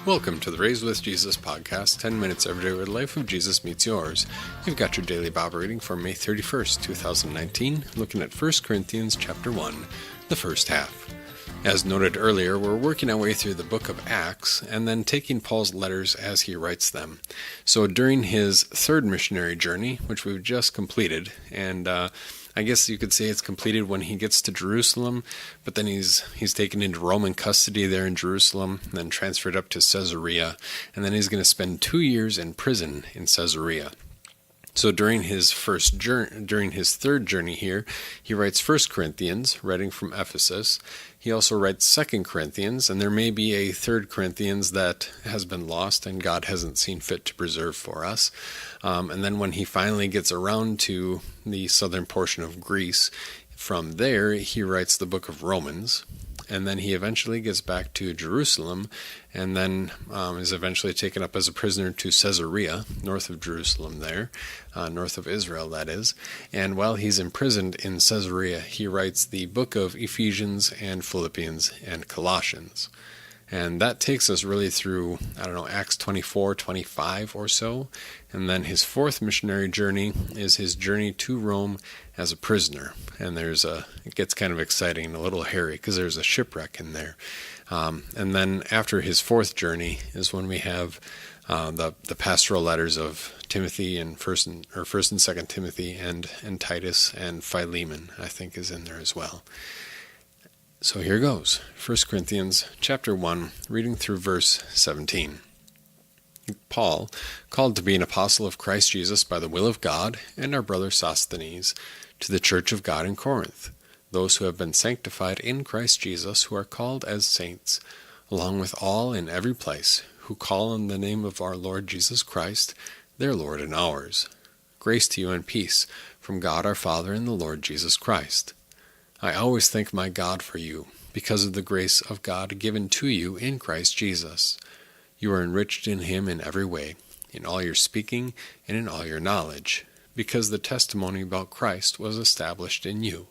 Welcome to the Raised with Jesus podcast, 10 minutes every day where the life of Jesus meets yours. You've got your daily Bible reading for May 31st, 2019, looking at 1Corinthians chapter 1, the first half. As noted earlier, we're working our way through the book of Acts and then taking Paul's letters as he writes them. So during his third missionary journey, which we've just completed, and I guess you could say it's completed when he gets to Jerusalem, but then he's taken into Roman custody there in Jerusalem, and then transferred up to Caesarea, and then he's going to spend 2 years in prison in Caesarea. So during his third journey here, he writes 1 Corinthians, writing from Ephesus. He also writes 2 Corinthians, and there may be a 3 Corinthians that has been lost and God hasn't seen fit to preserve for us. And then when he finally gets around to the southern portion of Greece, from there he writes the book of Romans. And then he eventually gets back to Jerusalem, and then is eventually taken up as a prisoner to Caesarea, north of Jerusalem there, north of Israel, that is. And while he's imprisoned in Caesarea, he writes the book of Ephesians and Philippians and Colossians. And that takes us really through, Acts 24, 25 or so. And then his fourth missionary journey is his journey to Rome as a prisoner. And it gets kind of exciting and a little hairy because there's a shipwreck in there. And then after his fourth journey is when we have the pastoral letters of Timothy and First and Second Timothy and Titus and Philemon, I think, is in there as well. So here goes, 1 Corinthians chapter 1, reading through verse 17. Paul, called to be an apostle of Christ Jesus by the will of God, and our brother Sosthenes, to the church of God in Corinth, those who have been sanctified in Christ Jesus, who are called as saints, along with all in every place, who call on the name of our Lord Jesus Christ, their Lord and ours. Grace to you and peace from God our Father and the Lord Jesus Christ. I always thank my God for you, because of the grace of God given to you in Christ Jesus. You are enriched in him in every way, in all your speaking and in all your knowledge, because the testimony about Christ was established in you.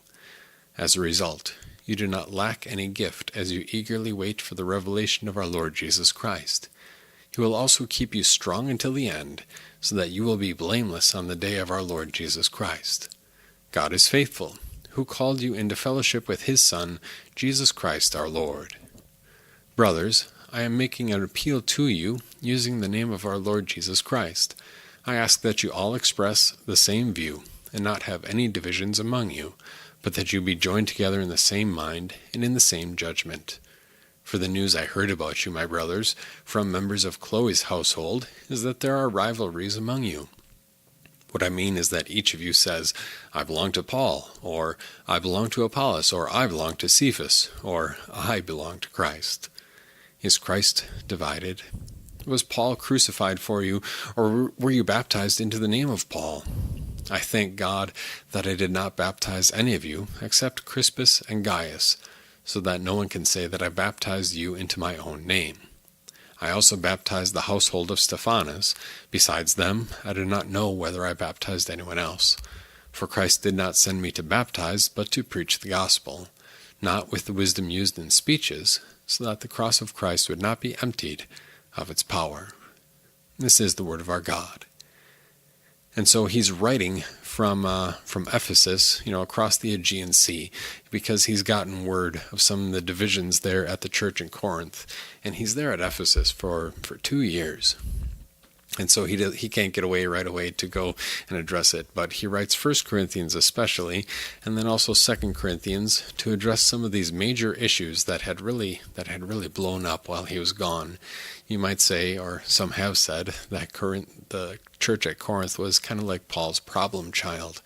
As a result, you do not lack any gift as you eagerly wait for the revelation of our Lord Jesus Christ. He will also keep you strong until the end, so that you will be blameless on the day of our Lord Jesus Christ. God is faithful, who called you into fellowship with his Son, Jesus Christ our Lord. Brothers, I am making an appeal to you, using the name of our Lord Jesus Christ. I ask that you all express the same view, and not have any divisions among you, but that you be joined together in the same mind and in the same judgment. For the news I heard about you, my brothers, from members of Chloe's household, is that there are rivalries among you. What I mean is that each of you says, I belong to Paul, or I belong to Apollos, or I belong to Cephas, or I belong to Christ. Is Christ divided? Was Paul crucified for you, or were you baptized into the name of Paul? I thank God that I did not baptize any of you except Crispus and Gaius, so that no one can say that I baptized you into my own name. I also baptized the household of Stephanas. Besides them, I do not know whether I baptized anyone else. For Christ did not send me to baptize, but to preach the gospel, not with the wisdom used in speeches, so that the cross of Christ would not be emptied of its power. This is the word of our God. And so he's writing from Ephesus, across the Aegean Sea, because he's gotten word of some of the divisions there at the church in Corinth, and he's there at Ephesus for 2 years. And so he can't get away right away to go and address it, but he writes 1 Corinthians especially, and then also 2 Corinthians to address some of these major issues that had really blown up while he was gone. You might say, or some have said, that the church at Corinth was kind of like Paul's problem child.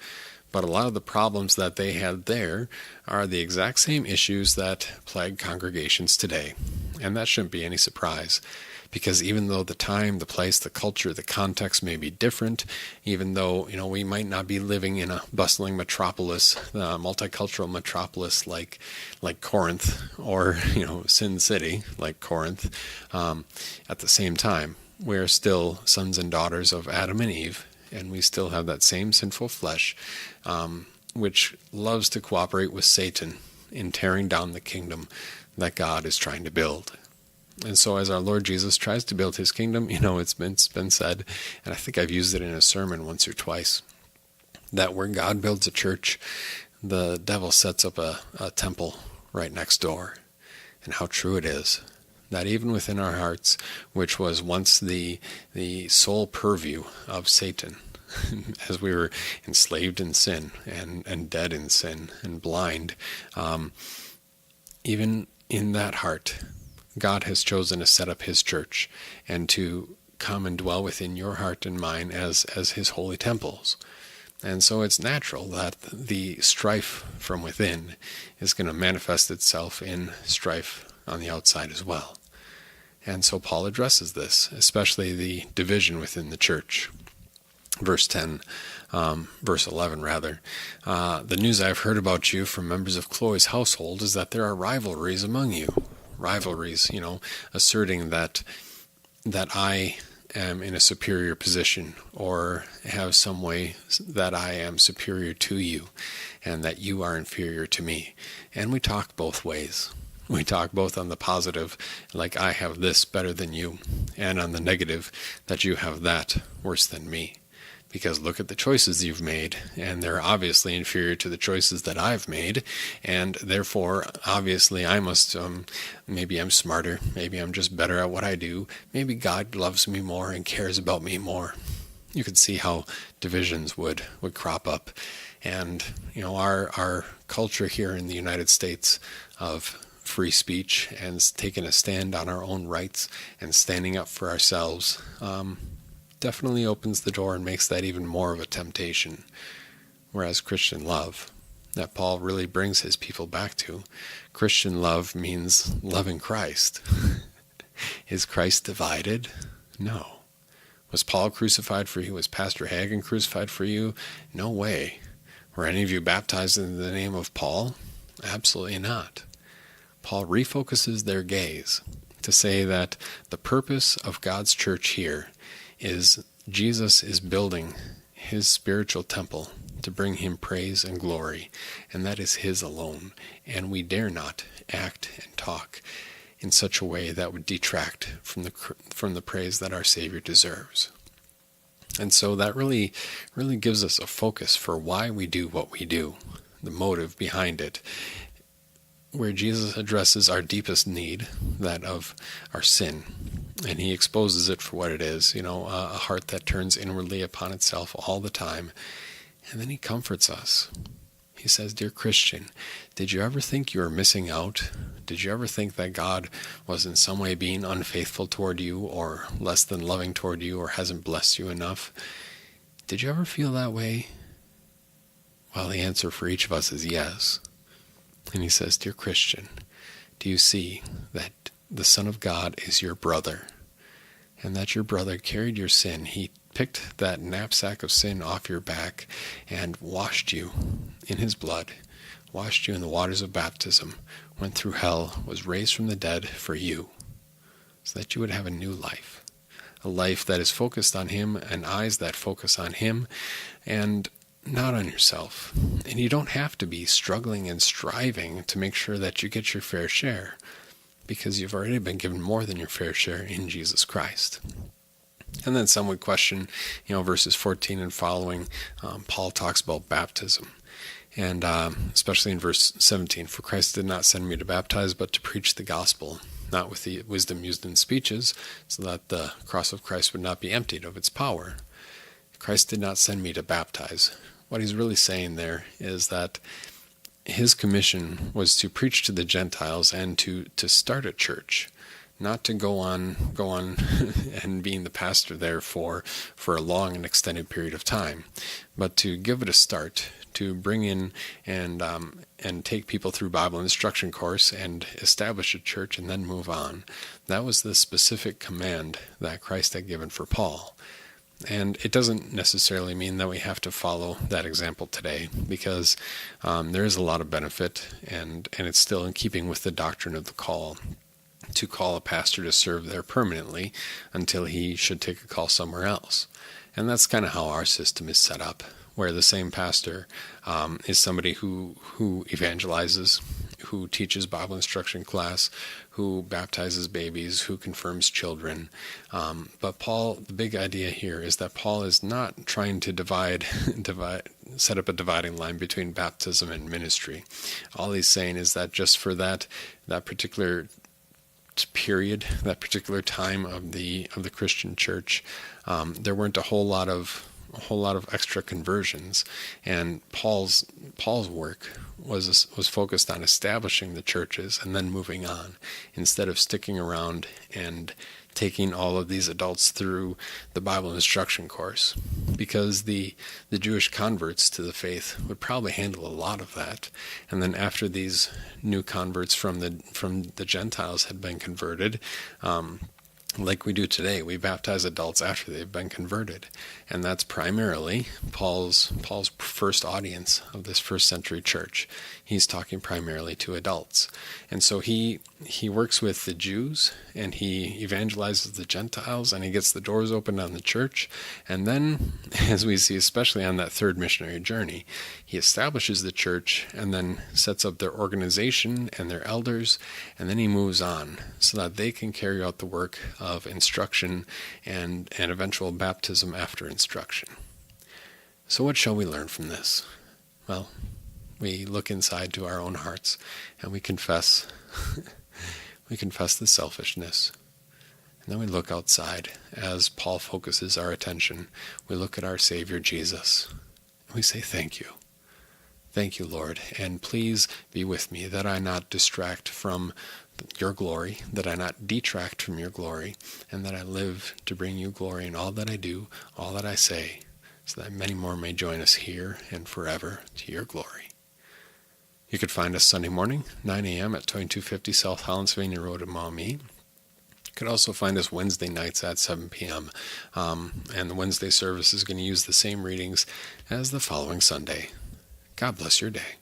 But a lot of the problems that they had there are the exact same issues that plague congregations today. And that shouldn't be any surprise, because even though the time, the place, the culture, the context may be different, even though we might not be living in a bustling metropolis, multicultural metropolis like Corinth, or Sin City like Corinth, at the same time, we're still sons and daughters of Adam and Eve, and we still have that same sinful flesh, which loves to cooperate with Satan in tearing down the kingdom that God is trying to build. And so as our Lord Jesus tries to build his kingdom, it's been said, and I think I've used it in a sermon once or twice, that where God builds a church, the devil sets up a temple right next door. And how true it is that even within our hearts, which was once the sole purview of Satan, as we were enslaved in sin and dead in sin and blind, even in that heart, God has chosen to set up his church and to come and dwell within your heart and mine as his holy temples. And so it's natural that the strife from within is going to manifest itself in strife on the outside as well. And so Paul addresses this, especially the division within the church. Verse 11 rather. The news I've heard about you from members of Chloe's household is that there are rivalries among you. Rivalries, asserting that I am in a superior position or have some way that I am superior to you and that you are inferior to me. And we talk both ways. We talk both on the positive, like I have this better than you, and on the negative, that you have that worse than me. Because look at the choices you've made, and they're obviously inferior to the choices that I've made, and therefore, obviously, I must, maybe I'm smarter, maybe I'm just better at what I do, maybe God loves me more and cares about me more. You could see how divisions would crop up. And, our culture here in the United States of free speech and taking a stand on our own rights and standing up for ourselves, definitely opens the door and makes that even more of a temptation. Whereas Christian love, that Paul really brings his people back to, Christian love means loving Christ. Is Christ divided? No. Was Paul crucified for you? Was Pastor Hagen crucified for you? No way. Were any of you baptized in the name of Paul? Absolutely not. Paul refocuses their gaze to say that the purpose of God's church here is Jesus is building his spiritual temple to bring him praise and glory, and that is his alone. And we dare not act and talk in such a way that would detract from the praise that our Savior deserves. And so that really gives us a focus for why we do what we do, the motive behind it, where Jesus addresses our deepest need, that of our sin. And he exposes it for what it is, a heart that turns inwardly upon itself all the time. And then he comforts us. He says, dear Christian, did you ever think you were missing out? Did you ever think that God was in some way being unfaithful toward you or less than loving toward you or hasn't blessed you enough? Did you ever feel that way? Well, the answer for each of us is yes. And he says, dear Christian, do you see that the Son of God is your brother, and that your brother carried your sin? He picked that knapsack of sin off your back and washed you in his blood, washed you in the waters of baptism, went through hell, was raised from the dead for you, so that you would have a new life, a life that is focused on him and eyes that focus on him and not on yourself. And you don't have to be struggling and striving to make sure that you get your fair share, because you've already been given more than your fair share in Jesus Christ. And then some would question, verses 14 and following, Paul talks about baptism. And especially in verse 17, for Christ did not send me to baptize, but to preach the gospel, not with the wisdom used in speeches, so that the cross of Christ would not be emptied of its power. Christ did not send me to baptize. What he's really saying there is that his commission was to preach to the Gentiles and to start a church, not to go on and being the pastor there for a long and extended period of time, but to give it a start, to bring in and take people through Bible instruction course and establish a church and then move on. That was the specific command that Christ had given for Paul. And it doesn't necessarily mean that we have to follow that example today, because there is a lot of benefit, and it's still in keeping with the doctrine of the call, to call a pastor to serve there permanently until he should take a call somewhere else. And that's kind of how our system is set up, where the same pastor is somebody who evangelizes who teaches Bible instruction class, who baptizes babies, who confirms children. But Paul, the big idea here is that Paul is not trying to set up a dividing line between baptism and ministry. All he's saying is that just for that particular period, that particular time of the Christian church, there weren't a whole lot of extra conversions, and Paul's work was focused on establishing the churches and then moving on, instead of sticking around and taking all of these adults through the Bible instruction course, because the Jewish converts to the faith would probably handle a lot of that, and then after these new converts from the Gentiles had been converted, like we do today, we baptize adults after they've been converted, and that's primarily Paul's first audience of this first century church. He's talking primarily to adults, and so he works with the Jews, and he evangelizes the Gentiles, and he gets the doors opened on the church, and then, as we see especially on that third missionary journey, he establishes the church and then sets up their organization and their elders, and then he moves on so that they can carry out the work of instruction and eventual baptism after instruction. So what shall we learn from this? Well, we look inside to our own hearts and we confess the selfishness. And then we look outside as Paul focuses our attention. We look at our Savior Jesus and we say, thank you. Thank you, Lord, and please be with me, that I not distract from your glory, that I not detract from your glory, and that I live to bring you glory in all that I do, all that I say, so that many more may join us here and forever to your glory. You could find us Sunday morning, 9 a.m. at 2250 South Holland, Sylvania Road in Maumee. You could also find us Wednesday nights at 7 p.m. And the Wednesday service is going to use the same readings as the following Sunday. God bless your day.